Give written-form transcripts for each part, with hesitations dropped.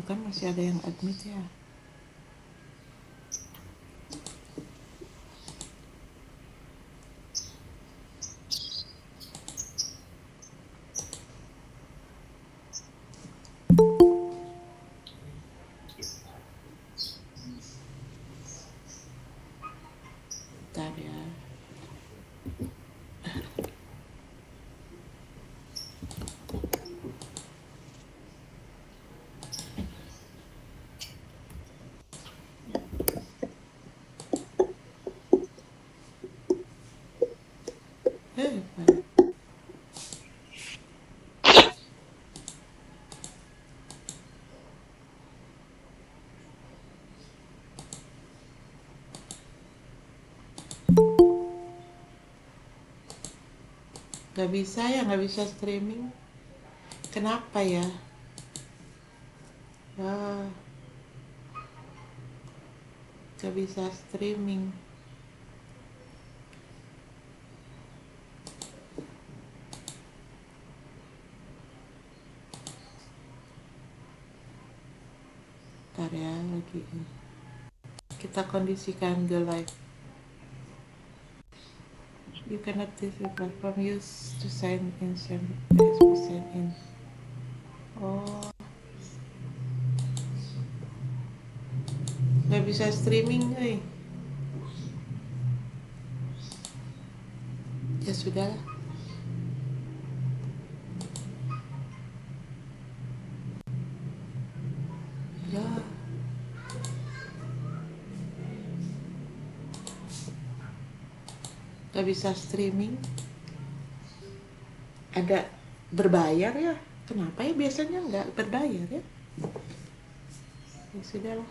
Tuh kan masih ada yang admit ya. Bentar ya. Pak. Gak bisa ya, gak bisa streaming. Kenapa ya? Wah, gak bisa streaming. Bentar ya, lagi kita kondisikan go live. You cannot use the platform used to sign in 70% in. Oh, gak bisa streaming, Ya sudah. Ya, gak bisa streaming. Ada berbayar ya? Kenapa ya biasanya nggak berbayar ya? Ya sudah lah.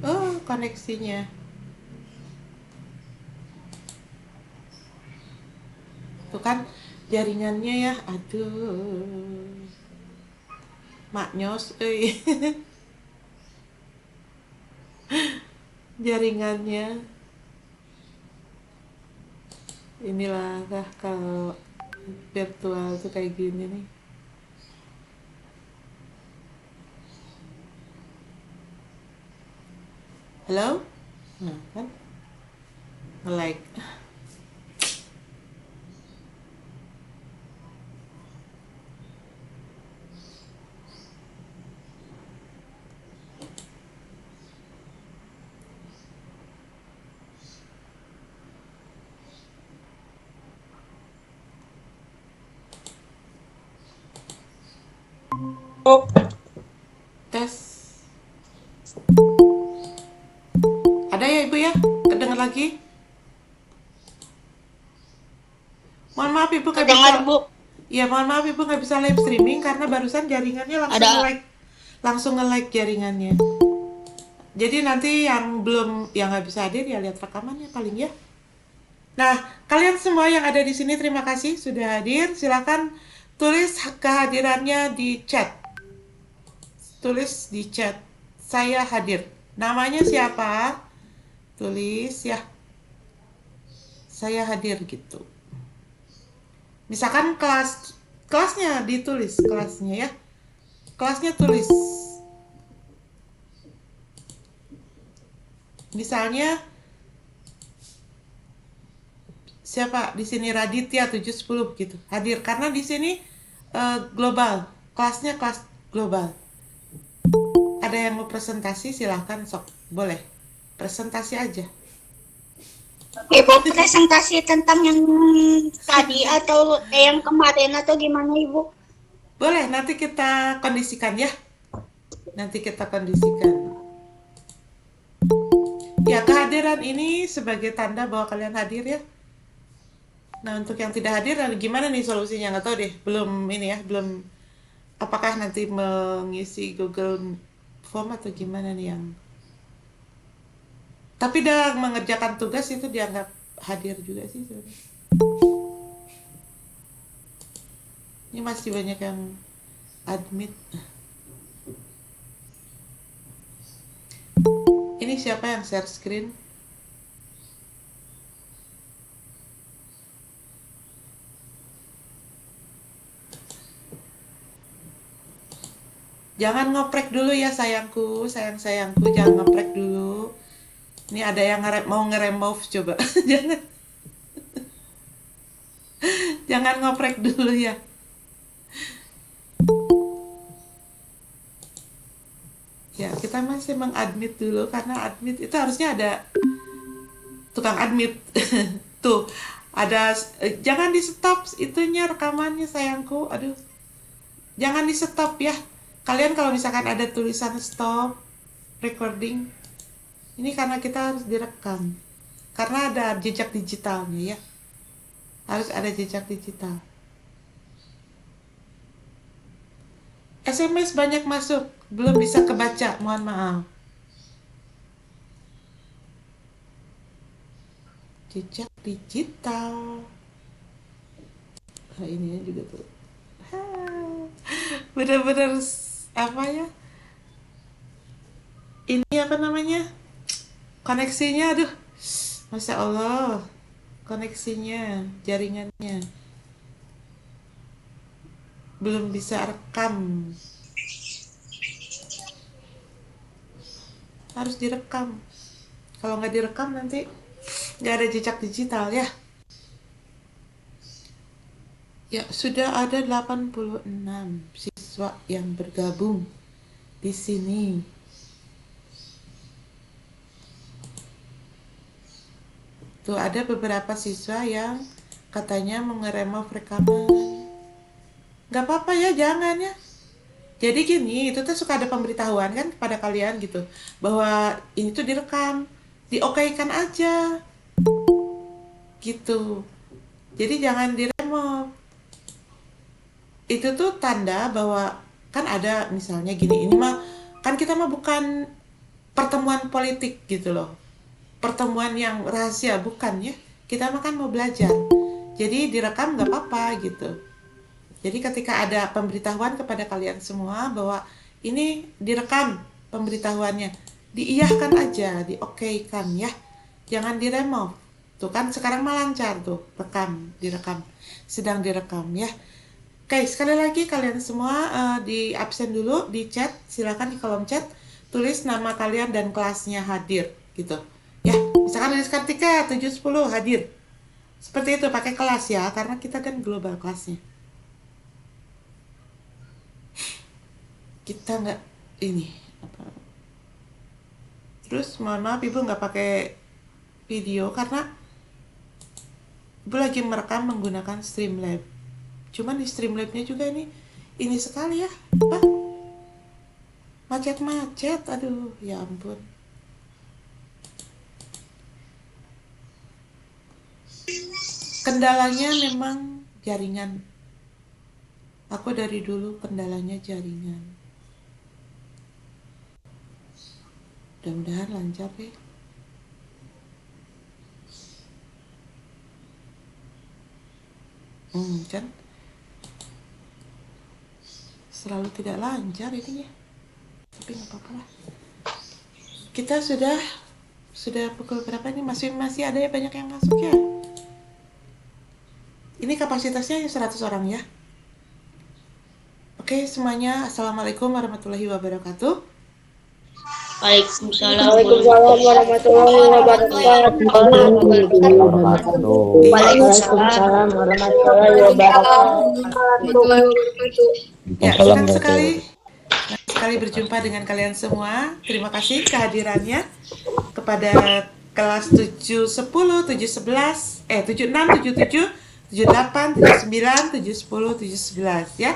Oh, koneksinya. Tuh kan jaringannya ya. Aduh. Maknyos, jaringannya. Inilah kah kalau virtual tuh kayak gini nih. Halo? Nah, kan nge-like. Oh, Tes. Ada ya Ibu ya? Kedengar lagi? Mohon maaf Ibu nggak bisa. kedengar Bu. Iya, mohon maaf Ibu nggak bisa live streaming karena barusan jaringannya langsung Ada nge-like. Langsung nge-like jaringannya. Jadi nanti yang belum, yang nggak bisa hadir ya lihat rekamannya paling ya. Nah, kalian semua yang ada di sini terima kasih sudah hadir. Silakan tulis kehadirannya di chat. Tulis di chat. Saya hadir. Namanya siapa? Tulis ya. Saya hadir gitu. Misalkan kelasnya ditulis kelasnya ya. Kelasnya tulis. Misalnya siapa di sini Raditya 710 gitu. Hadir karena di sini global. Kelasnya kelas global. Ada yang mau presentasi silahkan sok. Boleh. Presentasi aja. Ibu presentasi tentang yang tadi atau yang kemarin atau gimana Ibu? Boleh, nanti kita kondisikan ya. Nanti kita kondisikan. Ya, kehadiran ini sebagai tanda bahwa kalian hadir ya. Nah, untuk yang tidak hadir, gimana nih solusinya? Nggak tahu deh. Belum ini ya, belum. Apakah nanti mengisi Google Form atau gimana nih yang. Tapi dah mengerjakan tugas itu dianggap hadir juga sih sebenarnya. Ini masih banyak yang admit. Ini siapa yang share screen? Jangan ngoprek dulu ya sayangku, sayang-sayangku, jangan ngoprek dulu. Ini ada yang mau nge-remove coba. Jangan, jangan ngoprek dulu ya. Ya, kita masih mengadmit dulu karena admit itu harusnya ada tukang admit. Tuh, ada jangan di stop itunya rekamannya sayangku. Aduh, jangan di stop ya. Kalian kalau misalkan ada tulisan stop recording, ini karena kita harus direkam. Karena ada jejak digitalnya ya. Harus ada jejak digital. SMS banyak masuk, belum bisa kebaca, mohon maaf. Jejak digital. Nah, ini juga tuh. Bener-bener apa ya? Ini apa namanya? Koneksinya, aduh, masya Allah, koneksinya, jaringannya belum bisa rekam, harus direkam. Kalau nggak direkam nanti nggak ada jejak digital ya. Ya, sudah ada 86 siswa yang bergabung di sini. Tuh ada beberapa siswa yang katanya mau nge-remove rekaman. Nggak apa-apa ya, jangan ya. Jadi gini, itu tuh suka ada pemberitahuan kan kepada kalian gitu, bahwa ini tuh direkam, diokeikan aja, gitu. Jadi jangan diremove. Itu tuh tanda bahwa kan ada misalnya gini, ini mah kan kita mah bukan pertemuan politik gitu loh. Pertemuan yang rahasia bukan ya. Kita mah kan mau belajar. Jadi direkam nggak apa-apa gitu. Jadi ketika ada pemberitahuan kepada kalian semua bahwa ini direkam pemberitahuannya, diiyahkan aja, diokeikan ya. Jangan diremove. Tuh kan sekarang mah lancar tuh, rekam, direkam. Sedang direkam ya. Oke, sekali lagi kalian semua di absen dulu di chat, silakan di kolom chat tulis nama kalian dan kelasnya hadir gitu. Ya, misalkan Lilis Kartika 710 hadir. Seperti itu pakai kelas ya, karena kita kan global kelasnya. Kita nggak ini apa. Terus mohon maaf Ibu nggak pakai video karena Ibu lagi merekam menggunakan Streamlab. Cuman di Streamlab-nya juga ini sekali ya. Apa? Macet-macet, aduh, ya ampun. Kendalanya memang jaringan. Aku dari dulu kendalanya jaringan. Mudah-mudahan lancar ya. Kan selalu tidak lancar ini ya. Tapi nggak apa-apa lah. Kita sudah pukul berapa ini? Masih ada ya banyak yang masuk ya. Ini kapasitasnya 100 orang ya. Oke semuanya, assalamualaikum warahmatullahi wabarakatuh. Waalaikumsalam warahmatullahi wabarakatuh. Waalaikumsalam warahmatullahi wabarakatuh. Ya, senang sekali berjumpa dengan kalian semua. Terima kasih kehadirannya kepada kelas 710, 711, 76, 77, 78, 79, 710, 711 ya.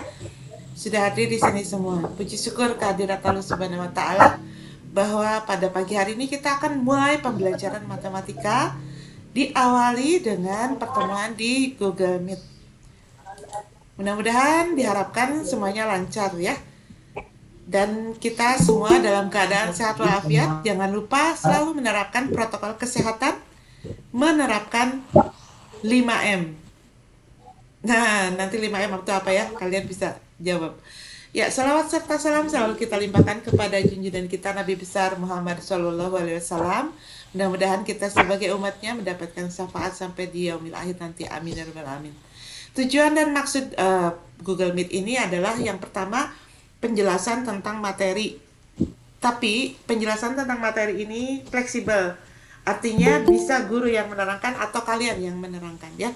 Sudah hadir di sini semua. Puji syukur kehadirat Allah Subhanahu wa taala bahwa pada pagi hari ini kita akan mulai pembelajaran matematika, diawali dengan pertemuan di Google Meet. Mudah-mudahan diharapkan semuanya lancar ya. Dan kita semua dalam keadaan sehat walafiat. Jangan lupa selalu menerapkan protokol kesehatan, menerapkan 5M. Nah, nanti 5M itu apa ya? Kalian bisa jawab. Ya, salawat serta salam selalu kita limpahkan kepada junjungan kita Nabi besar Muhammad SAW. Mudah-mudahan kita sebagai umatnya mendapatkan syafaat sampai di yaumil akhir nanti. Amin ya rabbal alamin. Tujuan dan maksud Google Meet ini adalah yang pertama penjelasan tentang materi. Tapi penjelasan tentang materi ini fleksibel. Artinya bisa guru yang menerangkan atau kalian yang menerangkan ya.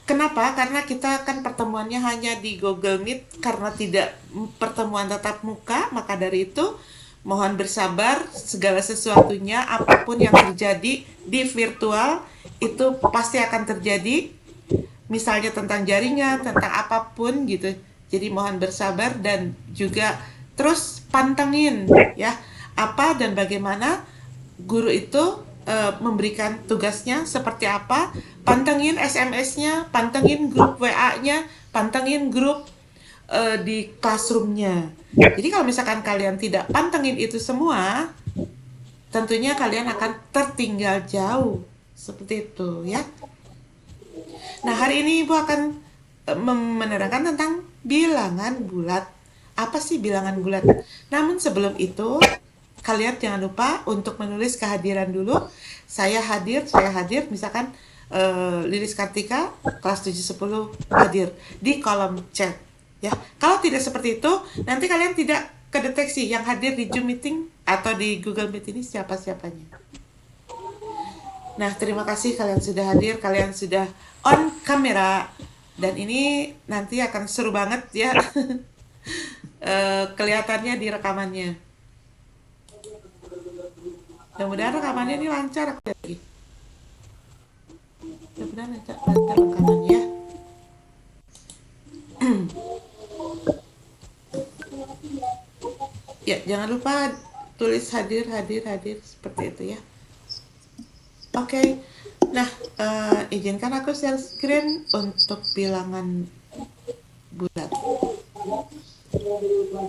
Kenapa? Karena kita kan pertemuannya hanya di Google Meet karena tidak pertemuan tatap muka, maka dari itu mohon bersabar, segala sesuatunya apapun yang terjadi di virtual itu pasti akan terjadi. Misalnya tentang jaringan, tentang apapun gitu. Jadi mohon bersabar dan juga terus pantengin ya apa dan bagaimana guru itu memberikan tugasnya seperti apa, pantengin SMS-nya, pantengin grup WA-nya, pantengin grup di classroom-nya. Jadi kalau misalkan kalian tidak pantengin itu semua, tentunya kalian akan tertinggal jauh. Seperti itu ya. Nah, hari ini Ibu akan menerangkan tentang bilangan bulat. Apa sih bilangan bulat? Namun sebelum itu, kalian jangan lupa untuk menulis kehadiran dulu. Saya hadir, misalkan Lilis Kartika, kelas 710 hadir di kolom chat. Ya, kalau tidak seperti itu, nanti kalian tidak kedeteksi yang hadir di Zoom meeting atau di Google Meet ini siapa-siapanya. Nah, terima kasih kalian sudah hadir, kalian sudah on kamera. Dan ini nanti akan seru banget ya. Kelihatannya di rekamannya. Mudah-mudahan rekamannya ini lancar lagi. Mudah-mudahan lancar rekamannya. Ya, jangan lupa tulis hadir seperti itu ya. Oke. Nah, izinkan aku share screen untuk bilangan bulat.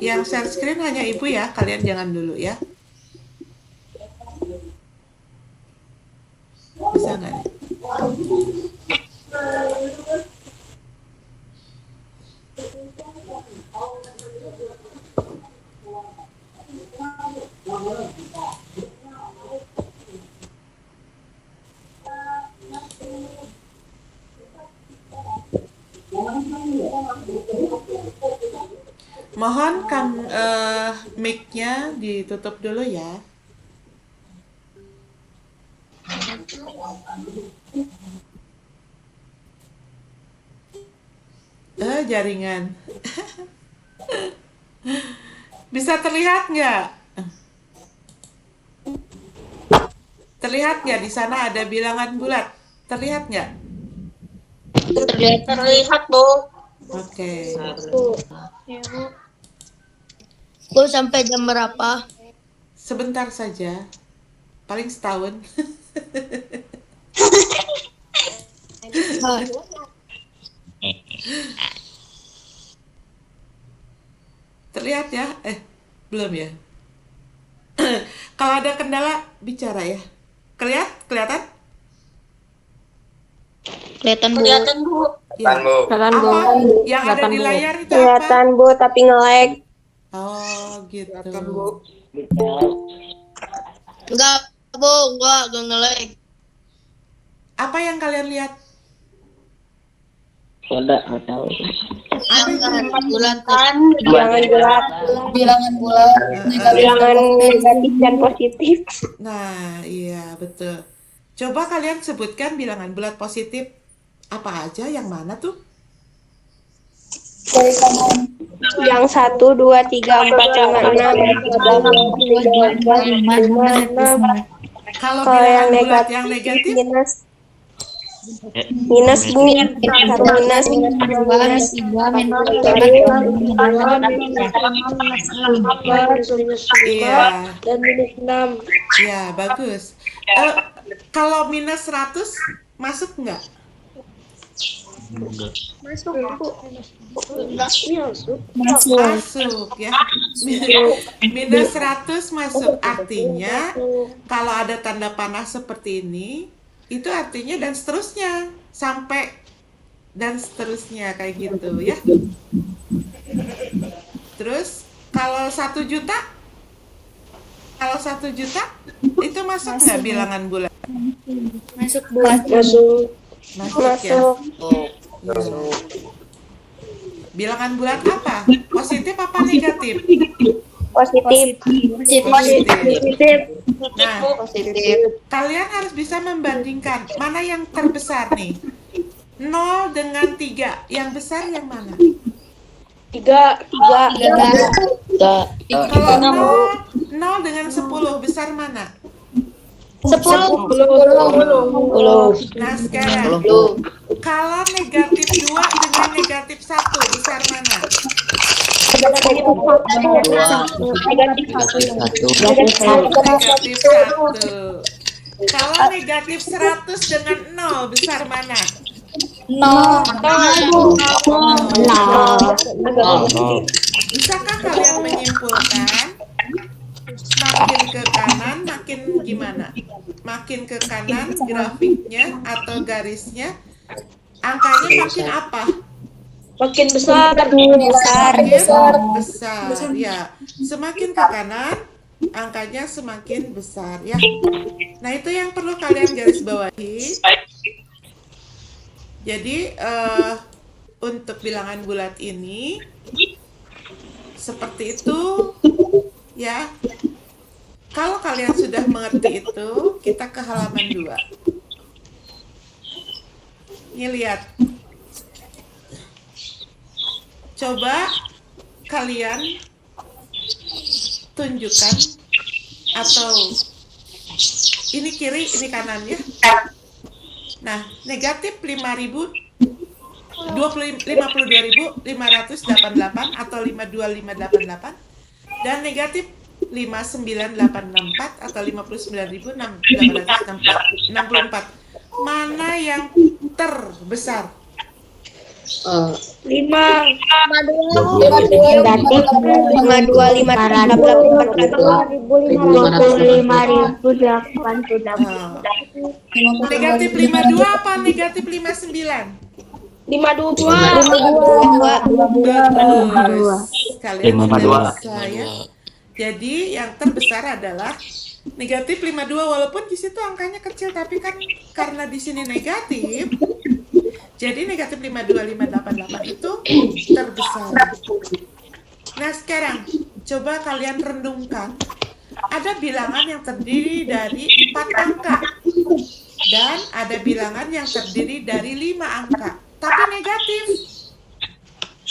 Yang share screen hanya Ibu ya, kalian jangan dulu ya. Bisa nggak nih? Mohon mic-nya ditutup dulu ya. Jaringan. Bisa terlihat nggak? Terlihat nggak di sana ada bilangan bulat? Terlihat nggak? Terlihat, Bu. Oke. Bu, sampai jam berapa? Sebentar saja. Paling setahun. Terlihat ya? Belum ya? Kalau ada kendala, bicara ya. Kelihatan? Kelihatan, Bu. Kelihatan, Bu. Ya. Kelihatan, Bu. Apa yang ada di layar itu apa? Kelihatan, Bu, tapi nge-lag. Oh, gitu. Enggak, Bu, enggak nge-lag. Apa yang kalian lihat? Enggak tahu. Bulan Bilangan bulat. Bilangan negatif dan positif. Nah, iya, betul. Coba kalian sebutkan bilangan bulat positif apa aja, yang mana tuh? Yang 1, 2, 3, 4, 5, 6. Kalau Kalau bilangan yang bulat negatif, yang negatif, minus, Bu. 1 minus, 2 minus, 3, iya, dan minus 6. iya, bagus. Kalau minus 100 masuk nggak? Masuk, Bu. Masuk ya. Minus 100 masuk. Artinya kalau ada tanda panah seperti ini, itu artinya dan seterusnya. Sampai dan seterusnya kayak gitu ya. Terus kalau 1 juta? Kalau 1 juta itu masuk nggak bilangan bulat? Masuk, Bu. Masuk. Masuk ya. Masuk. Ya. Bilangan bulat apa? Positif apa negatif? Positif. Positif. Nah, Positif. kalian harus bisa membandingkan mana yang terbesar nih. 0 dengan 3. Yang besar yang mana? 3. Kalau 0 dengan 10 besar mana? 10. Nah, sekarang kalau negatif 2 dengan negatif 1 besar mana? Negatif 1. Kalau negatif 100 dengan 0 besar mana? 0. Bisakah kalian menyimpulkan makin ke kanan makin gimana? Makin ke kanan grafiknya atau garisnya angkanya makin apa? Makin besar. Besar ya. Semakin ke kanan angkanya semakin besar ya. Nah, itu yang perlu kalian garis bawahi. Jadi untuk bilangan bulat ini seperti itu ya. Kalau kalian sudah mengerti itu, kita ke halaman 2. Ini lihat. Coba kalian tunjukkan atau ini kiri, ini kanannya. Nah, negatif 52.588 atau 52588 dan negatif 59864 atau 59.864. Mana yang terbesar? 522. Negatif 52 apa negatif 59? 52. Kalian sudah bisa ya. Jadi yang terbesar adalah negatif 52 walaupun di situ angkanya kecil tapi kan karena di sini negatif. Jadi negatif 52588 itu terbesar. Nah, sekarang coba kalian renungkan. Ada bilangan yang terdiri dari 4 angka dan ada bilangan yang terdiri dari 5 angka, tapi negatif.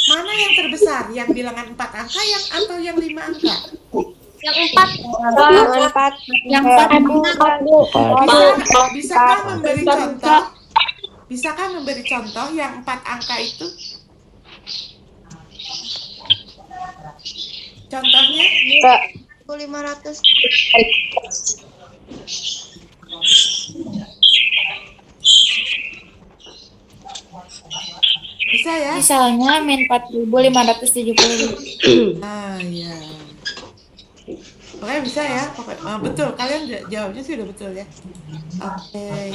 Mana yang terbesar? Yang bilangan 4 angka yang atau yang 5 angka? Yang 4. Yang 4. Bisakah memberi contoh? Bisakah memberi contoh yang 4 angka itu? Contohnya? 500. Bisa ya? Misalnya min 4.570. Nah, ya. Pokoknya bisa ya. Betul, kalian jawabnya sih udah betul ya. Oke.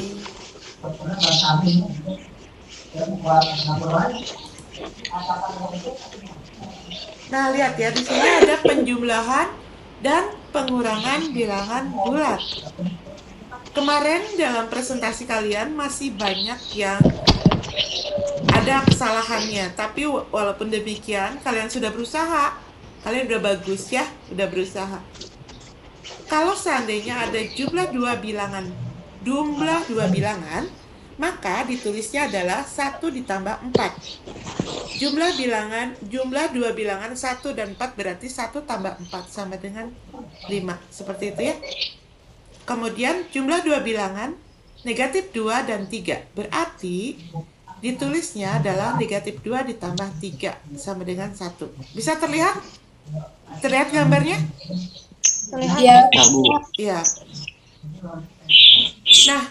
Nah, lihat ya, di sini ada penjumlahan dan pengurangan bilangan bulat. Kemarin dalam presentasi kalian masih banyak yang ada kesalahannya, tapi walaupun demikian kalian sudah berusaha. Kalian udah bagus ya, udah berusaha. Kalau seandainya ada jumlah dua bilangan, maka ditulisnya adalah 1 ditambah 4. Jumlah dua bilangan 1 dan 4 berarti 1 tambah 4 sama dengan 5. Seperti itu ya. Kemudian jumlah dua bilangan negatif 2 dan 3. Berarti ditulisnya adalah negatif 2 ditambah 3 sama dengan 1. Bisa terlihat? Terlihat gambarnya? Iya. Iya. Nah,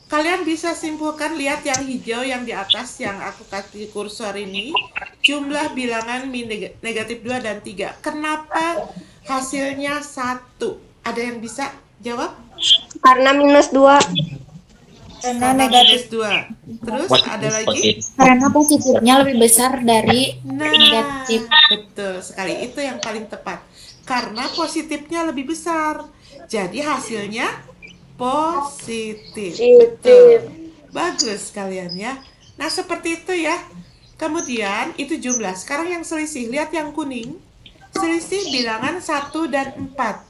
kalian bisa simpulkan, lihat yang hijau yang di atas yang aku kasih kursor ini, jumlah bilangan negatif 2 dan 3. Kenapa hasilnya 1? Ada yang bisa jawab? Karena minus 2. Karena Negatif negatif. 2. Terus ada lagi? Karena positifnya lebih besar dari Nah, negatif. betul sekali. Itu yang paling tepat. Karena positifnya lebih besar. Jadi hasilnya positif. Betul. Bagus kalian ya. Nah, seperti itu ya. Kemudian itu jumlah. Sekarang yang selisih, lihat yang kuning. Selisih bilangan 1 dan 4.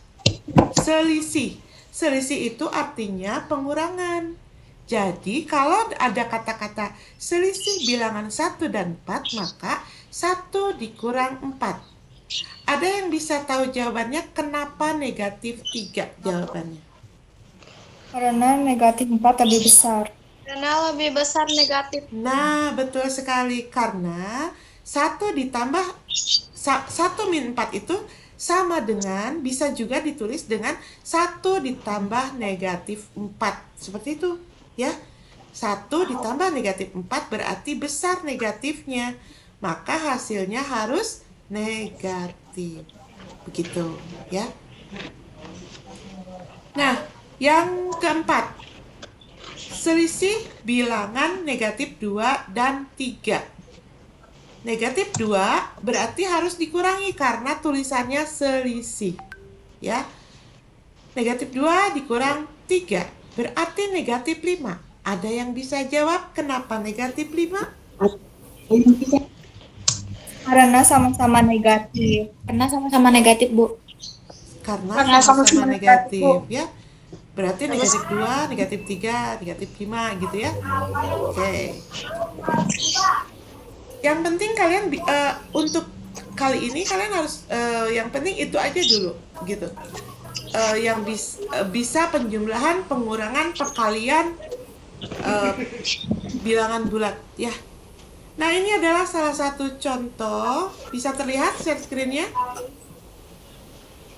Selisih. Selisih itu artinya pengurangan. Jadi kalau ada kata-kata selisih bilangan 1 dan 4, maka 1 dikurang 4. Ada yang bisa tahu jawabannya kenapa negatif 3 jawabannya? Karena negatif 4 lebih besar. Karena lebih besar negatif. Nah, betul sekali. Karena 1 ditambah 1 min 4 itu sama dengan, bisa juga ditulis dengan 1 ditambah negatif 4. Seperti itu, ya. 1 ditambah negatif 4 berarti besar negatifnya. Maka hasilnya harus negatif. Begitu, ya. Nah, yang keempat. Selisih bilangan negatif 2 dan 3. Negatif 2 berarti harus dikurangi karena tulisannya selisih. Ya. Negatif 2 dikurang 3 berarti negatif 5. Ada yang bisa jawab kenapa negatif 5? Karena sama-sama negatif. Karena sama-sama negatif, Bu. Karena sama-sama negatif, ya. Berarti negatif 2, negatif 3, negatif 5 gitu ya. Oke. Yang penting kalian untuk kali ini kalian harus yang penting itu aja dulu gitu. Yang bisa penjumlahan, pengurangan, perkalian, bilangan bulat ya. Nah, ini adalah salah satu contoh. Bisa terlihat share screen-nya?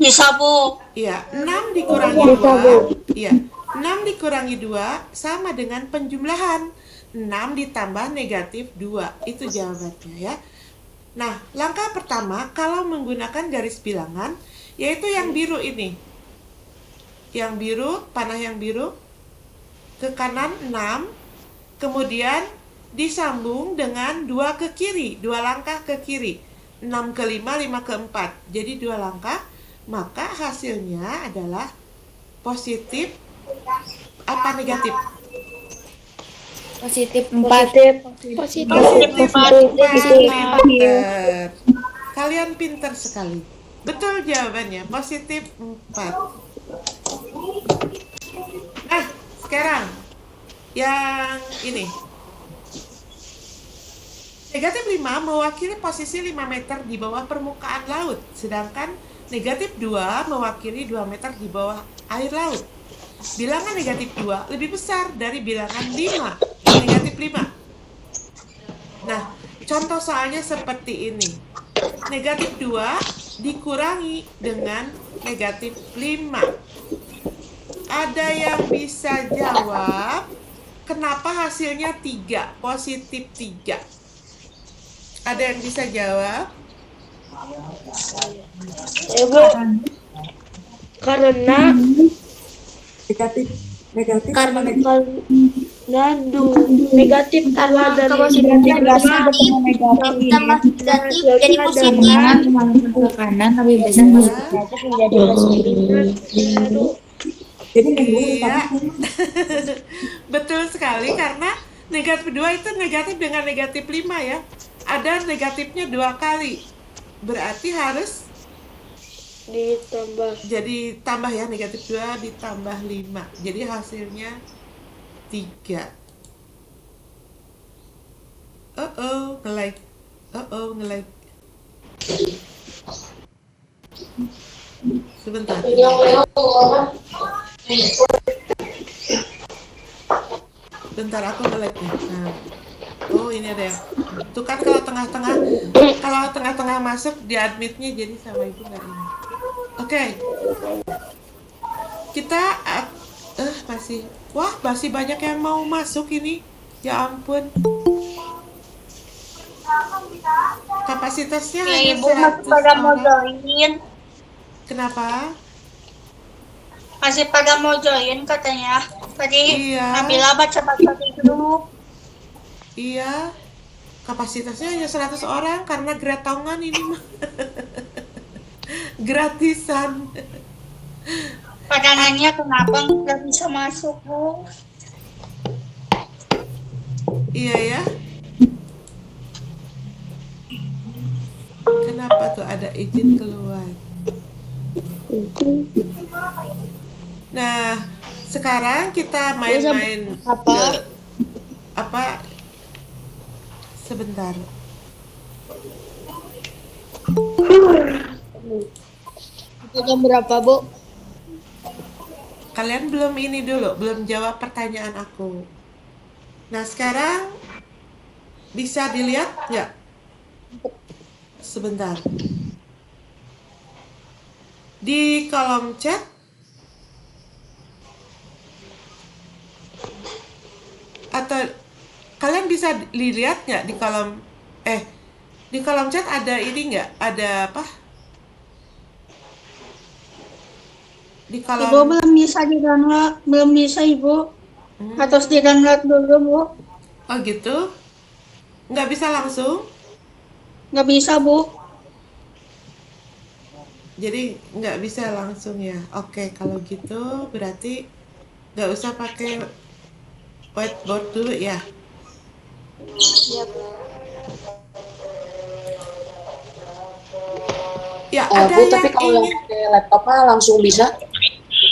Bisa, Bu. Iya, 6 dikurangi 2. Iya, 6 dikurangi 2 sama dengan penjumlahan. 6 ditambah negatif 2. Itu jawabannya ya. Nah, langkah pertama kalau menggunakan garis bilangan yaitu yang biru ini. Yang biru, panah yang biru ke kanan 6, kemudian disambung dengan 2 ke kiri, 2 langkah ke kiri. 6 ke 5, 5 ke 4. Jadi 2 langkah, maka hasilnya adalah positif apa negatif? Positif 4. Positif. Positif 4. Positif. Pinter. Kalian pinter sekali. Betul jawabannya, positif 4. Nah, sekarang yang ini. Negatif 5 mewakili posisi 5 meter di bawah permukaan laut, sedangkan negatif 2 mewakili 2 meter di bawah air laut. Bilangan negatif 2 lebih besar dari bilangan 5, negatif 5. Nah, contoh soalnya seperti ini. Negatif 2 dikurangi dengan negatif 5. Ada yang bisa jawab kenapa hasilnya 3, positif 3? Ada yang bisa jawab? Ibu, karena negatif karena negatif karena dari Positifnya negatif besar. ketemu negatif Tambah negatif jadi positif. Ke kanan lebih besar. negatif menjadi positif. jadi yang dulu Iya. Betul sekali karena negatif 2 itu negatif dengan negatif 5 ya. Ada negatifnya 2 kali. Berarti harus Ditambah jadi tambah ya, negatif 2 ditambah 5. Jadi hasilnya 3. Nge-like. Nge-like. Sebentar. Bentar aku nge-like nih. Nah. Oh, ini ada yang. Tuh kan kalau tengah-tengah masuk di admitnya jadi sama itu nggak ini. Oke. Kita masih banyak yang mau masuk ini. Ya ampun. Kapasitasnya Ya, hanya Ibu masih 100 pada mau orang. join. Kenapa? Masih pada mau join katanya. Tadi Iya. Nabila baca-baca di grup. Iya. Kapasitasnya hanya 100 orang karena gratongan ini mah. Gratisan. Pada nanya kenapa nggak bisa masuk, Bu. Iya ya. kenapa tuh ada izin keluar. Nah, sekarang kita main-main ke apa? Sebentar. Jam berapa, Bu? Kalian belum ini dulu, belum jawab pertanyaan aku. Nah, sekarang bisa dilihat nggak? Sebentar. Di kolom chat atau kalian bisa dilihat nggak di kolom chat ada ini nggak? Ada apa? Di Ibu kolom belum bisa di-download, belum bisa Ibu. Harus hmm, di-download dulu Bu. oh gitu? Nggak bisa langsung? Nggak bisa Bu. Jadi nggak bisa langsung ya. Oke, kalau gitu berarti nggak usah pakai whiteboard dulu ya. Ya, ada Bu, tapi yang kalau yang ingin. pakai laptop mah langsung bisa.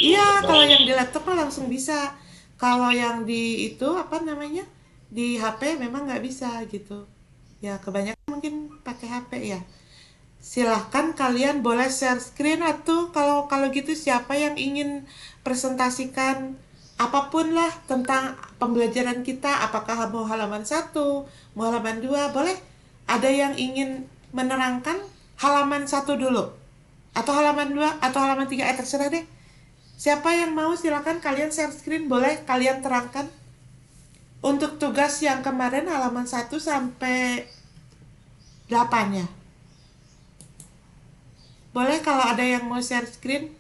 Iya, kalau yang di laptop mah langsung bisa. Kalau yang di itu apa namanya? Di HP memang nggak bisa gitu. Ya, kebanyakan mungkin pakai HP ya. Silahkan kalian boleh share screen atau kalau gitu siapa yang ingin presentasikan apapun lah tentang pembelajaran kita, apakah mau halaman 1, mau halaman 2, boleh. Ada yang ingin menerangkan halaman 1 dulu atau halaman 2 atau halaman 3, terserah deh. Siapa yang mau silakan kalian share screen, boleh kalian terangkan. Untuk tugas yang kemarin halaman 1 sampai 8 ya. Boleh kalau ada yang mau share screen.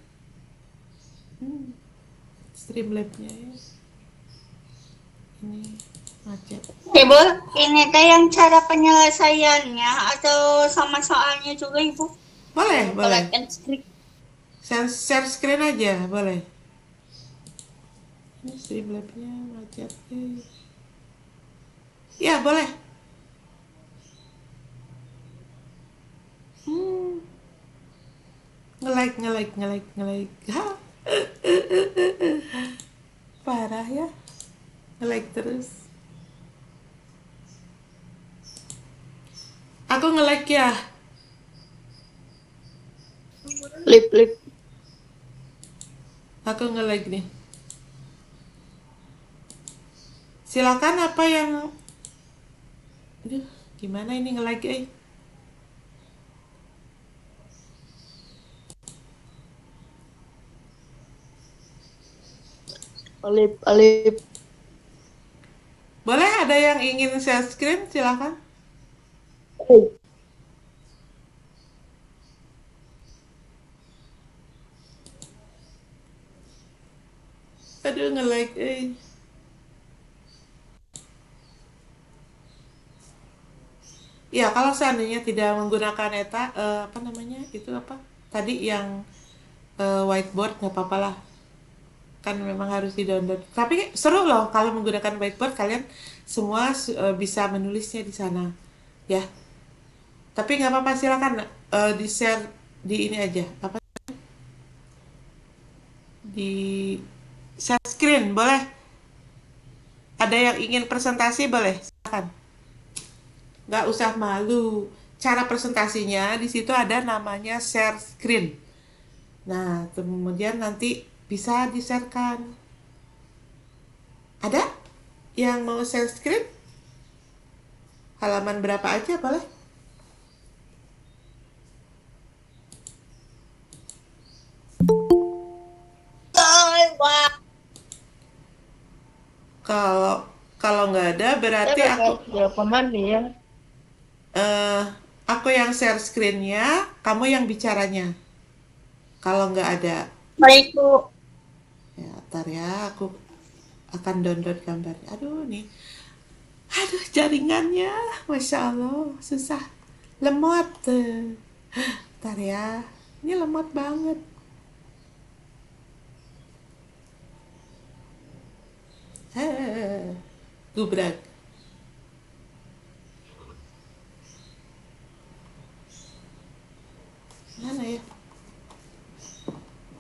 Streamlabs-nya ya. Ini macet. Ibu, ini teh yang cara penyelesaiannya atau sama soalnya juga Ibu? Boleh, boleh. Kan script. Share screen aja, boleh. Ini Streamlabs-nya macet. Ya, boleh. Nge-like. Parah ya. Nge-like terus. Aku nge-like ya. Lip. Aku nge-like nih. Silakan apa yang Aduh, gimana ini nge-like Alip. Boleh ada yang ingin share screen? Silakan. Aduh, nge-like Ya, kalau seandainya tidak menggunakan apa namanya? Itu apa? Tadi yang whiteboard nggak apa-apa lah. Kan memang harus di-download. Tapi seru loh kalau menggunakan whiteboard, kalian semua bisa menulisnya di sana. Ya. Tapi nggak apa-apa, silakan di-share di ini aja. Apa? Di share screen, boleh? Ada yang ingin presentasi, boleh? Silakan. Nggak usah malu. Cara presentasinya di situ ada namanya share screen. Nah, kemudian nanti bisa di-sharekan. Ada yang mau share screen? Halaman berapa aja boleh? Kalau kalau nggak ada berarti aku yang share screen-nya, kamu yang bicaranya. Kalau nggak ada, Baik Bu. ya ntar ya aku akan download gambarnya. Aduh jaringannya, masya Allah susah, lemot. Ntar ya, ini lemot banget. Gubrak. Mana ya?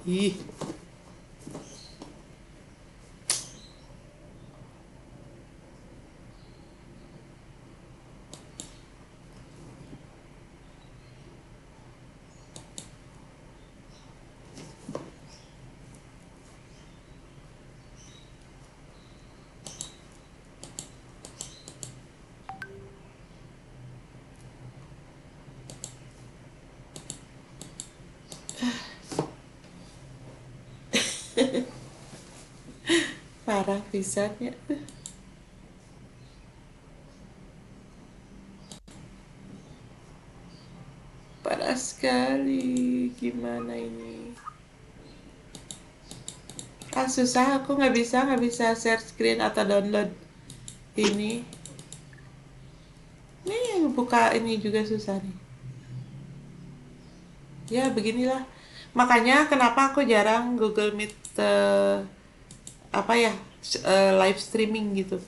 Ih, parah pisannya. Parah sekali. Gimana ini? Ah, susah. Aku nggak bisa share screen atau download ini. Nih, buka ini juga susah nih. Ya, beginilah. Makanya kenapa aku jarang Google Meet apa ya live streaming gitu.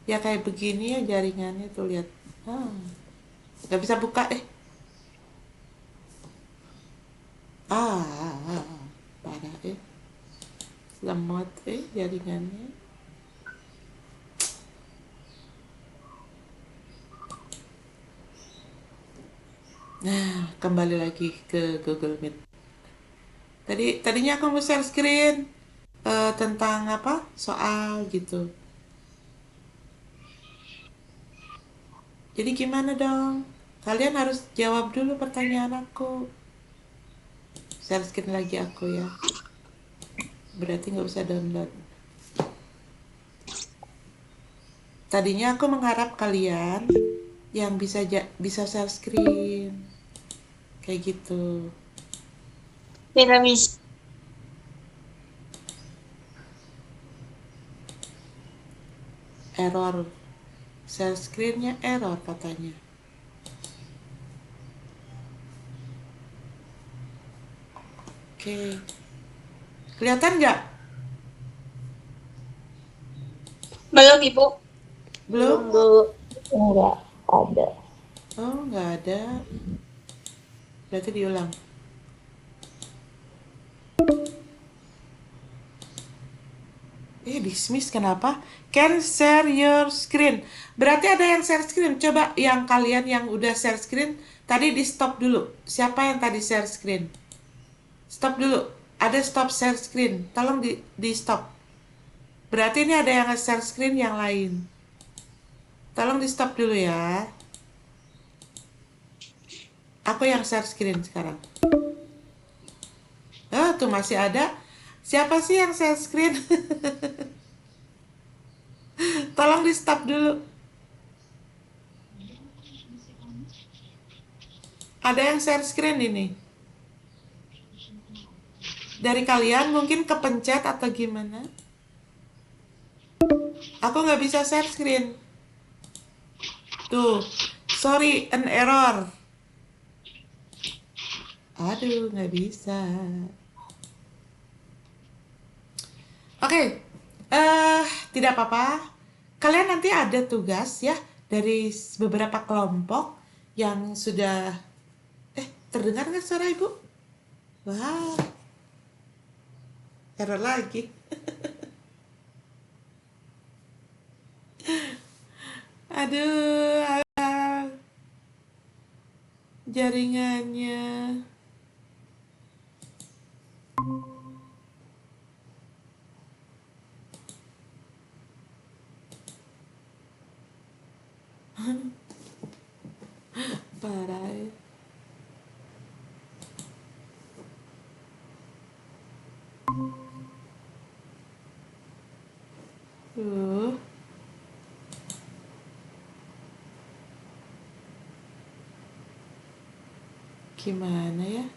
Ya kayak begini ya jaringannya tuh lihat. Ah, nggak bisa buka parah lemot jaringannya. Nah, kembali lagi ke Google Meet. Tadinya aku mau share screen tentang apa soal gitu. Jadi gimana dong? Kalian harus jawab dulu pertanyaan aku. Share screen lagi aku ya. Berarti nggak usah download. Tadinya aku mengharap kalian yang bisa share screen kayak gitu. Tidak bisa. Error. Share screen-nya error katanya. Oke. Kelihatan nggak? Belum, Ibu. Belum? Bu. Enggak ada. Oh, nggak ada. Berarti diulang. Dismiss kenapa? Can share your screen. Berarti ada yang share screen. Coba yang kalian yang udah share screen, tadi di stop dulu. Siapa yang tadi share screen? Stop dulu. Ada stop share screen. Tolong di stop. Berarti ini ada yang share screen yang lain. Tolong di stop dulu ya. Aku yang share screen sekarang. Tuh masih ada. Siapa sih yang share screen? Tolong di stop dulu. Ada yang share screen ini. Dari kalian mungkin kepencet atau gimana? Aku nggak bisa share screen. Tuh, sorry, an error. Aduh, nggak bisa. Oke, tidak apa-apa. Kalian nanti ada tugas ya dari beberapa kelompok yang sudah. Terdengar nggak suara ibu? Wah, error lagi. Aduh, jaringannya. Parah ya. Tuh. Gimana ya?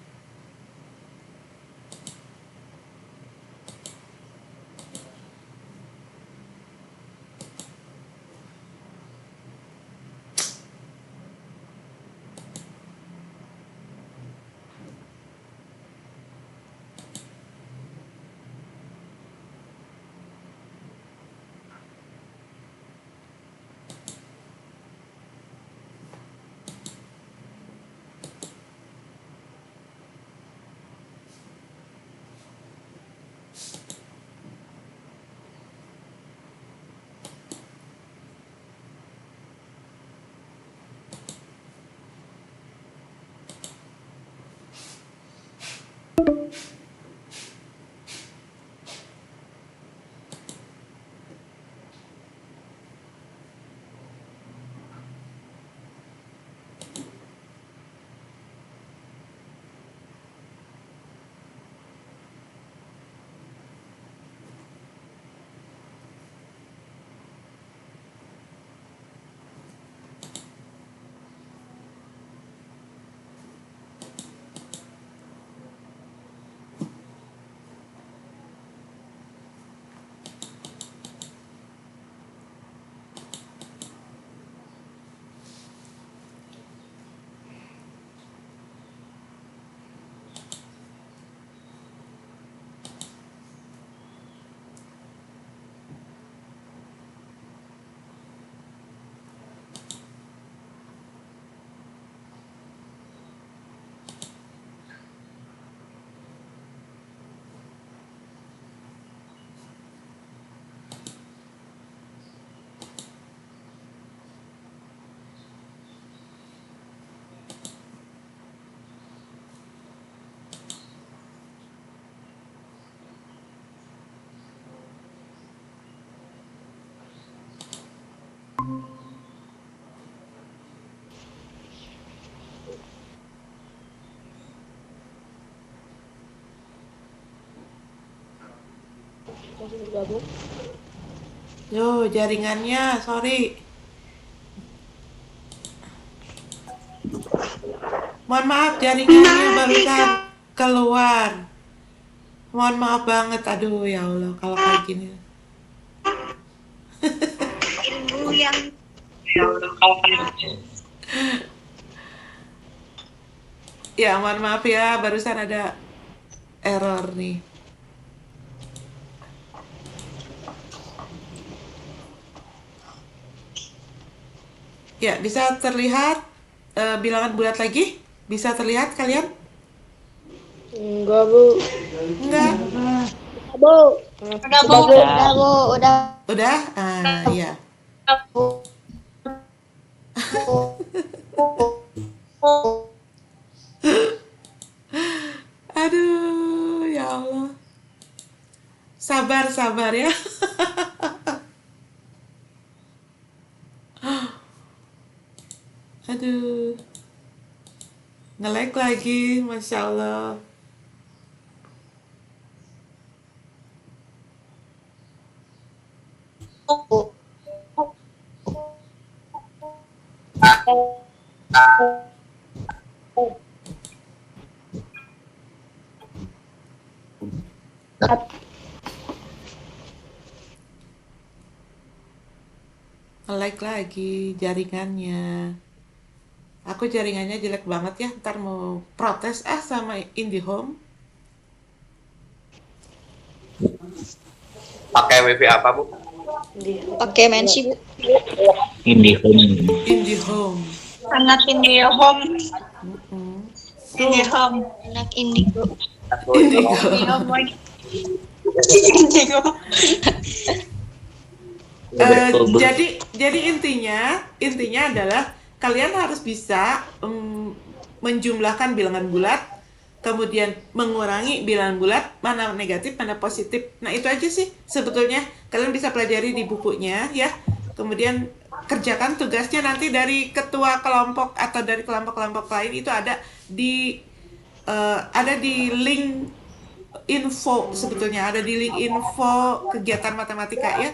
Yo, jaringannya, sorry. Mohon maaf, jaringannya barusan keluar. Mohon maaf banget, aduh ya Allah, kalau kayak gini. Ilmu yang Ya, mohon maaf ya, barusan ada error nih. Ya, bisa terlihat bilangan bulat lagi? Bisa terlihat kalian? Enggak, Bu. Enggak? udah Bu. Udah? Ah, iya. Aduh, ya Allah. Sabar, sabar ya. Aduh. Nge-lag lagi, Masya Allah. Nge-lag lagi jaringannya. Aku jaringannya jelek banget ya, ntar mau protes sama IndiHome. Pakai wifi apa, Bu? Pakai Mensi, Bu. IndiHome. Anak IndiHome. Mm-mm. IndiHome. Anak Indigo. IndiHome. Indigo. Jadi intinya adalah kalian harus bisa menjumlahkan bilangan bulat, kemudian mengurangi bilangan bulat, mana negatif, mana positif. Nah, itu aja sih sebetulnya kalian bisa pelajari di bukunya ya. Kemudian kerjakan tugasnya nanti dari ketua kelompok atau dari kelompok-kelompok lain itu ada di link info, sebetulnya ada di link info kegiatan matematika ya.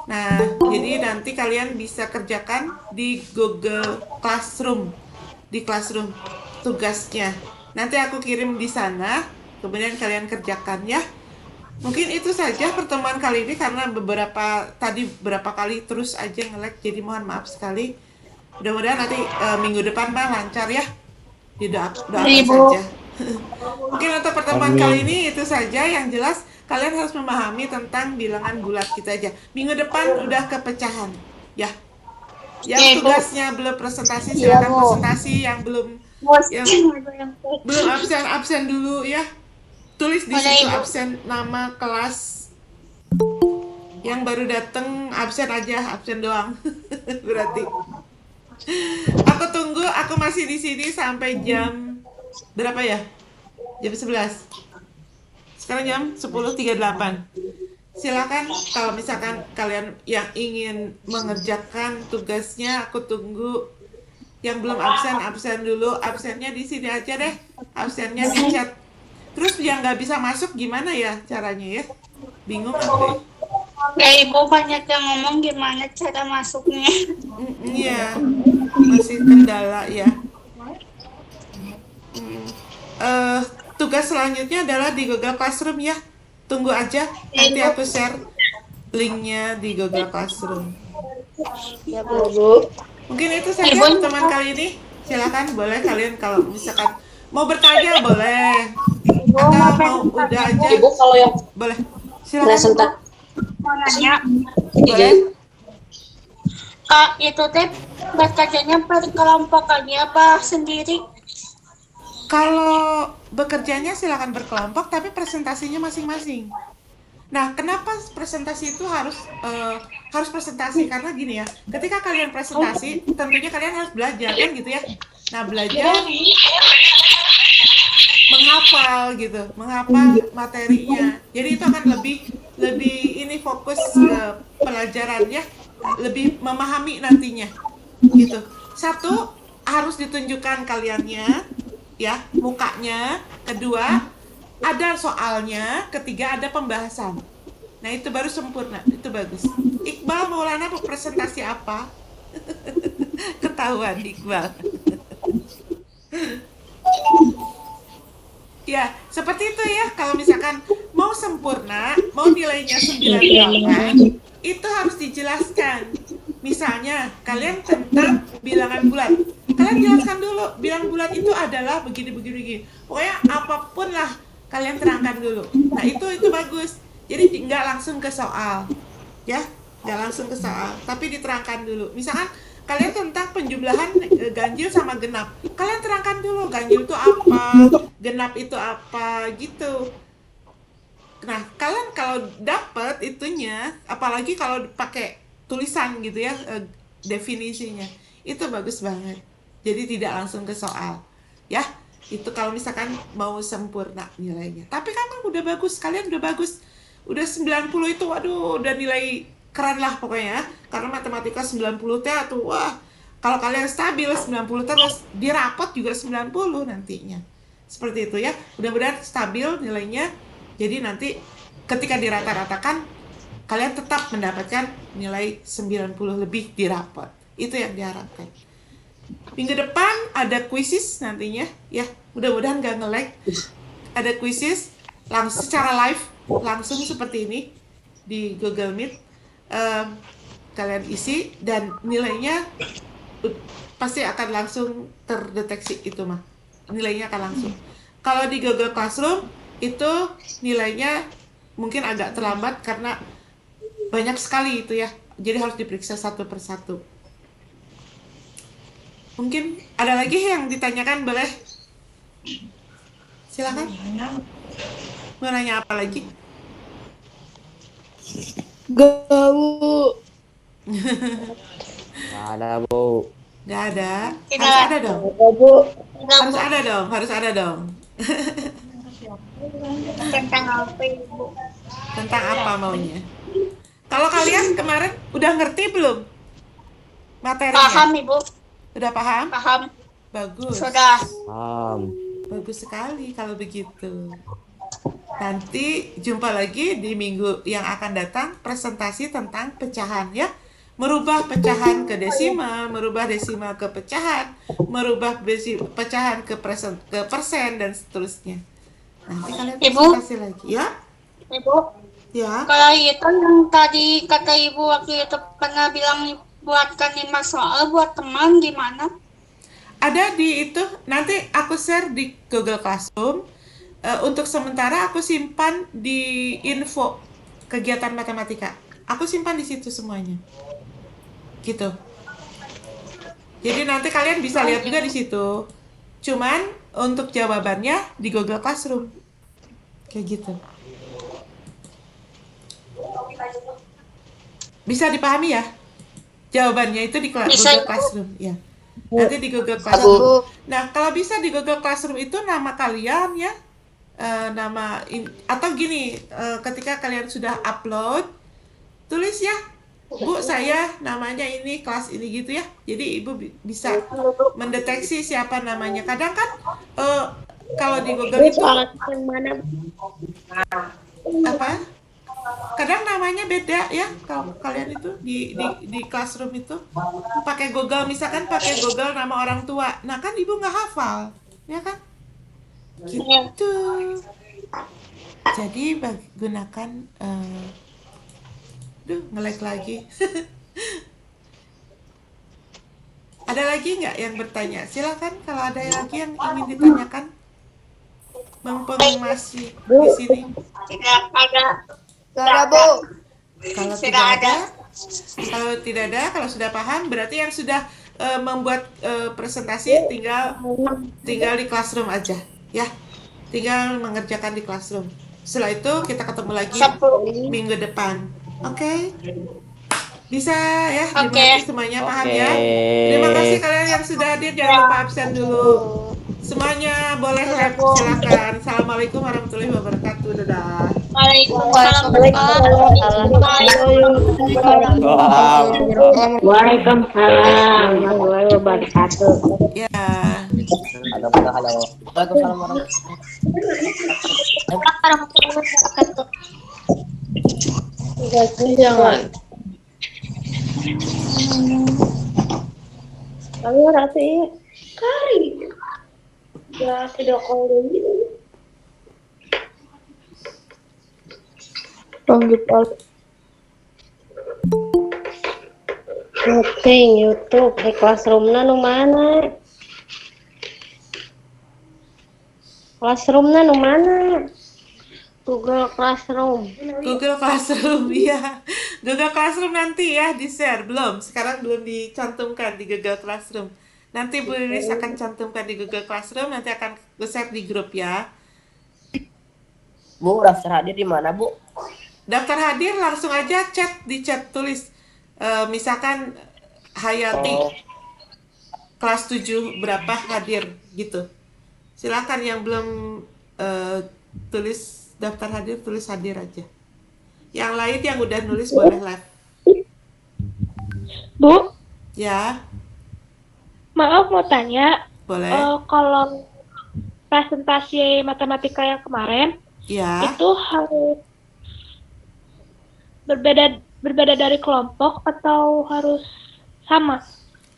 Nah, jadi nanti kalian bisa kerjakan di Google Classroom, di Classroom tugasnya. Nanti aku kirim di sana, kemudian kalian kerjakan ya. Mungkin itu saja pertemuan kali ini karena beberapa kali terus aja nge-lag, jadi mohon maaf sekali. Mudah-mudahan nanti minggu depan mah lancar ya. Doakan saja. Mungkin untuk pertemuan kali ini itu saja, yang jelas kalian harus memahami tentang bilangan bulat kita aja. Minggu depan udah kepecahan ya. Yang tugasnya belum presentasi silakan presentasi, yang belum absen dulu ya. Tulis di situ absen nama kelas. Yang baru datang absen aja, absen doang. Berarti. Aku masih di sini sampai jam berapa ya? Jam 11. Sekarang jam 10.38. Silakan kalau misalkan kalian yang ingin mengerjakan tugasnya, aku tunggu. Yang belum absen dulu. Absennya di sini aja deh. Absennya di chat. Terus yang nggak bisa masuk gimana ya caranya ya? Bingung nanti. Ya, Ibu banyak yang ngomong gimana cara masuknya. Iya, masih kendala ya. Tugas selanjutnya adalah di Google Classroom ya. Tunggu aja, nanti aku share linknya di Google Classroom. Ya, Bu. Mungkin itu saja teman kali ini. Silakan, boleh kalian kalau misalkan mau bertanya boleh. Atau mau udah aja. Ibu kalau yang Boleh. Silakan. presentasi Mau nanya, Boleh. Kak, itu teh bekerjanya per kelompok aja apa sendiri? Kalau bekerjanya silakan berkelompok, tapi presentasinya masing-masing. Nah, kenapa presentasi itu harus presentasi? Karena gini ya, ketika kalian presentasi, tentunya kalian harus belajar kan gitu ya. Nah, belajar menghafal gitu, menghafal materinya. Jadi itu akan lebih ini fokus ke pelajarannya, lebih memahami nantinya. Gitu. Satu, harus ditunjukkan kaliannya, ya, mukanya. Kedua, ada soalnya. Ketiga, ada pembahasan. Nah, itu baru sempurna. Itu bagus. Iqbal Maulana presentasi apa? Ketahuan Iqbal. Ya, seperti itu ya. Kalau misalkan mau sempurna, mau nilainya 98, itu harus dijelaskan. Misalnya, kalian tentang bilangan bulat. Kalian jelaskan dulu, bilangan bulat itu adalah begini. Pokoknya apapun lah, kalian terangkan dulu. Nah, itu bagus. Jadi nggak langsung ke soal. Ya, nggak langsung ke soal, tapi diterangkan dulu. Misalkan kalian tentang penjumlahan ganjil sama genap, kalian terangkan dulu ganjil itu apa, genap itu apa, gitu. Nah, kalian kalau dapat itunya, apalagi kalau pakai tulisan gitu ya, definisinya, itu bagus banget. Jadi tidak langsung ke soal, ya. Itu kalau misalkan mau sempurna nilainya. Tapi kamu udah bagus, kalian udah bagus, udah 90 itu, waduh, udah nilai keren lah pokoknya. Karena matematika 90 teh tuh, wah, kalau kalian stabil 90 terus, di rapot juga 90 nantinya. Seperti itu ya. Mudah-mudahan stabil nilainya. Jadi nanti ketika dirata-ratakan, kalian tetap mendapatkan nilai 90 lebih di rapot. Itu yang diharapkan. Minggu depan ada quizzes nantinya ya. Mudah-mudahan gak nge-lag. Ada quizzes langsung secara live, langsung seperti ini di Google Meet. Kalian isi dan nilainya pasti akan langsung terdeteksi itu mah. Nilainya akan langsung. Kalau di Google Classroom itu nilainya mungkin agak terlambat karena banyak sekali itu ya. Jadi harus diperiksa satu persatu. Mungkin ada lagi yang ditanyakan, boleh? Silakan. Mau nanya apa lagi? Gau. Nggak ada, Bu. Nggak ada. Tidak. Harus ada dong. Bu. Harus ada dong. Harus ada dong. Tentang apa Ibu? Tentang apa maunya? Kalau kalian kemarin udah ngerti belum materinya? Paham Ibu, Udah paham? paham. Bagus. Sudah. Bagus sekali kalau begitu. Nanti jumpa lagi di minggu yang akan datang, presentasi tentang pecahan ya. Merubah pecahan ke desimal, merubah desimal ke pecahan, merubah pecahan ke persen dan seterusnya. Nanti kalian Ibu? presentasi lagi ya. Ibu, Ya. kalau itu yang tadi kata Ibu waktu itu pernah bilang buatkan 5 soal buat teman gimana? Ada di itu, nanti aku share di Google Classroom. Untuk sementara aku simpan di info kegiatan matematika. Aku simpan di situ semuanya. Gitu. Jadi nanti kalian bisa lihat juga di situ. Cuman untuk jawabannya di Google Classroom. Kayak gitu. Bisa dipahami ya? Jawabannya itu di Bisa, Google Ibu. Classroom, ya. Nanti di Google Classroom. Nah, kalau bisa di Google Classroom itu nama kalian ya, atau gini, ketika kalian sudah upload, tulis ya, Bu, saya namanya ini, kelas ini gitu ya. Jadi Ibu bisa mendeteksi siapa namanya. Kadang kan kalau di Google itu Yang mana? apa? Kadang namanya beda ya. Kalau kalian itu di Classroom itu pakai Google, misalkan pakai Google nama orang tua. Nah, kan Ibu nggak hafal, ya kan? Gitu. Jadi gunakan nge-lag lagi. Ada lagi nggak yang bertanya? Silakan kalau ada lagi yang ingin ditanyakan. Mumpung masih di sini. Tidak ada. Nggak ada, Bu. Kalau Tidak tidak ada. kalau sudah paham, berarti yang sudah membuat presentasi tinggal di Classroom aja, ya. Tinggal mengerjakan di Classroom. Setelah itu kita ketemu lagi minggu depan. Oke? Bisa ya, dimengerti semuanya, paham ya? Terima kasih kalian yang sudah hadir, jangan lupa absen dulu. Semuanya boleh lab, silakan. Assalamualaikum warahmatullahi wabarakatuh. Dadah. Waalaikumsalam. Waalaikumsalam warahmatullahi wabarakatuh. Ya. Halo. Waalaikumsalam warahmatullahi wabarakatuh. Warahmatullahi wabarakatuh. Tugasnya jangan. Kami rasa kari. Ya tidak kalau gitu. Lanjut Meeting YouTube di classroom-na nu mana? Classroom-na nu mana? Google Classroom. Google Classroom, ya. Google Classroom nanti ya di-share. Sekarang belum dicantumkan di Google Classroom. Nanti Bu Lilis akan cantumkan di Google Classroom, nanti akan share di grup ya. Bu, daftar hadir di mana, Bu? Daftar hadir langsung aja di chat tulis. Misalkan Hayati, Oh, kelas 7 berapa hadir gitu. Silakan yang belum tulis daftar hadir, tulis hadir aja. Yang lain yang udah nulis boleh live. Bu, Ya, maaf mau tanya, boleh. kalau presentasi matematika yang kemarin Ya. itu harus berbeda dari kelompok atau harus sama?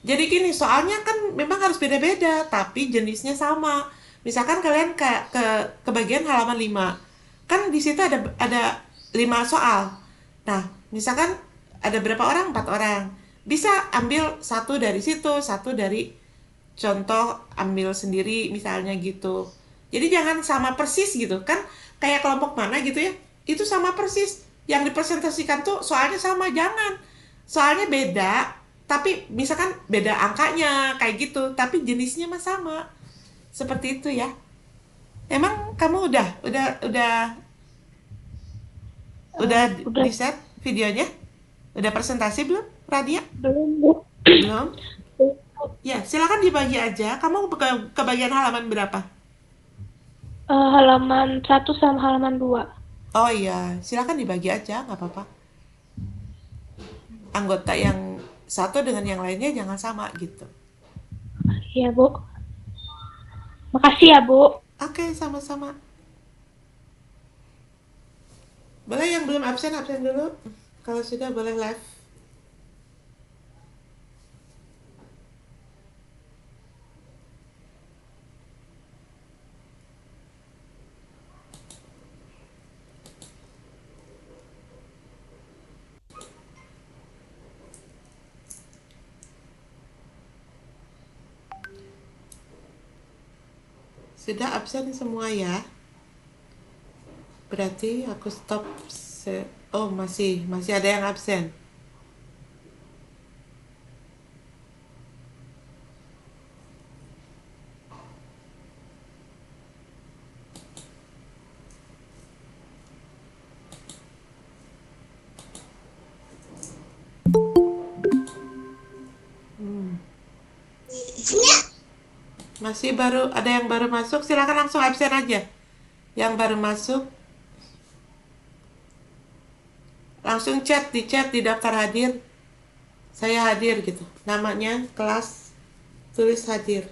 Jadi gini, soalnya kan memang harus beda-beda, tapi jenisnya sama. Misalkan kalian ke bagian halaman 5. Kan di situ ada 5 soal. Nah, misalkan ada berapa orang? 4 orang. Bisa ambil satu dari situ, satu dari contoh ambil sendiri misalnya gitu. Jadi jangan sama persis gitu kan, kayak kelompok mana gitu ya. Itu sama persis. Yang dipresentasikan tuh soalnya sama, jangan. Soalnya beda, tapi misalkan beda angkanya kayak gitu, tapi jenisnya mah sama. Seperti itu ya. Emang kamu udah Udah. di-set videonya? Udah presentasi belum, Radia? Belum, Bu. Belum? Ya, silakan dibagi aja. Kamu ke bagian halaman berapa? Halaman 1 sama halaman 2. Oh iya, silakan dibagi aja, nggak apa-apa. Anggota yang satu dengan yang lainnya jangan sama gitu. Iya, Bu. Makasih ya, Bu. Oke, sama-sama. Boleh yang belum absen dulu. Kalau sudah boleh live. Sudah absen semua ya? Berarti aku stop. Oh, masih ada yang absen. Masih ada yang baru masuk, silakan langsung absen aja. Yang baru masuk langsung di chat di daftar hadir. Saya hadir gitu. Namanya kelas, tulis hadir.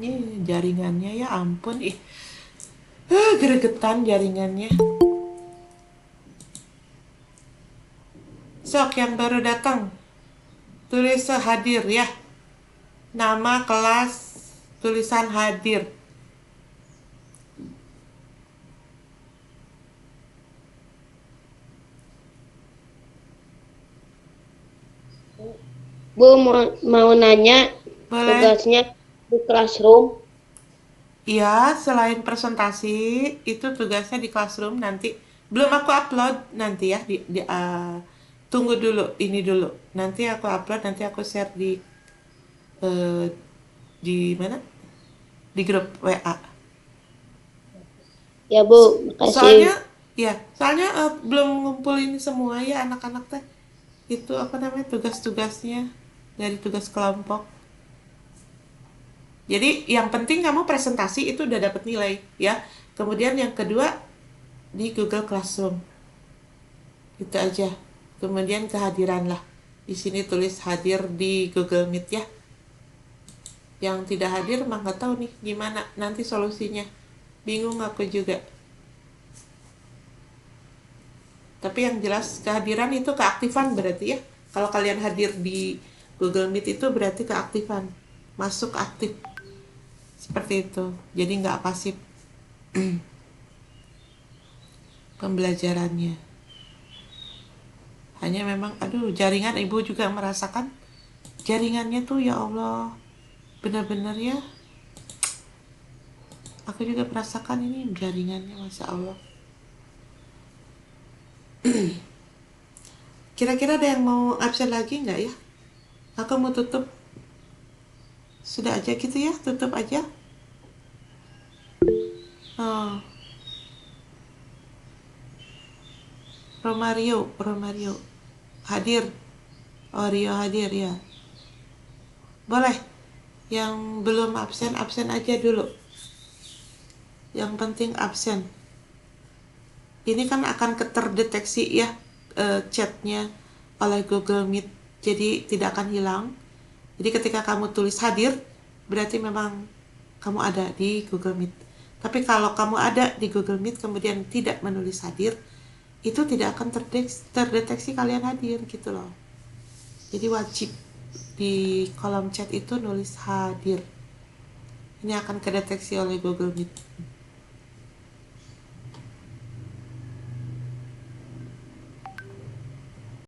Ini jaringannya ya ampun ih. Gregetan jaringannya. Sok yang baru datang, tulis hadir ya. Nama kelas, tulisan hadir. Bu mau nanya Boleh? tugasnya di classroom. Iya, selain presentasi, itu tugasnya di classroom nanti. Belum aku upload nanti ya, tunggu dulu, ini dulu. Nanti aku upload, nanti aku share eh, di mana? Di grup WA. Ya Bu, makasih. Soalnya belum ngumpulin semua ya anak-anak teh. Itu apa namanya tugas-tugasnya dari tugas kelompok. Jadi yang penting kamu presentasi itu udah dapat nilai ya. Kemudian yang kedua di Google Classroom. Itu aja. Kemudian kehadiran lah. Di sini tulis hadir di Google Meet ya. Yang tidak hadir mah nggak tahu nih gimana nanti solusinya. Bingung aku juga. Tapi yang jelas kehadiran itu keaktifan berarti ya. Kalau kalian hadir di Google Meet itu berarti keaktifan. Masuk aktif. Seperti itu. Jadi nggak pasif pembelajarannya. Hanya memang, aduh, jaringan ibu juga merasakan jaringannya tuh ya Allah. Benar-benar ya. Aku juga merasakan ini jaringannya, Masya Allah. Kira-kira ada yang mau absen lagi nggak ya? Aku mau tutup. Sudah aja gitu ya, tutup aja. Oh. Romario hadir. Oh, Rio hadir ya. Boleh. Yang belum absen aja dulu. Yang penting absen. Ini kan akan terdeteksi ya chatnya oleh Google Meet. Jadi tidak akan hilang. Jadi ketika kamu tulis hadir, berarti memang kamu ada di Google Meet. Tapi kalau kamu ada di Google Meet kemudian tidak menulis hadir, itu tidak akan terdeteksi kalian hadir gitu loh. Jadi wajib di kolom chat itu nulis hadir. Ini akan kedeteksi oleh Google Meet.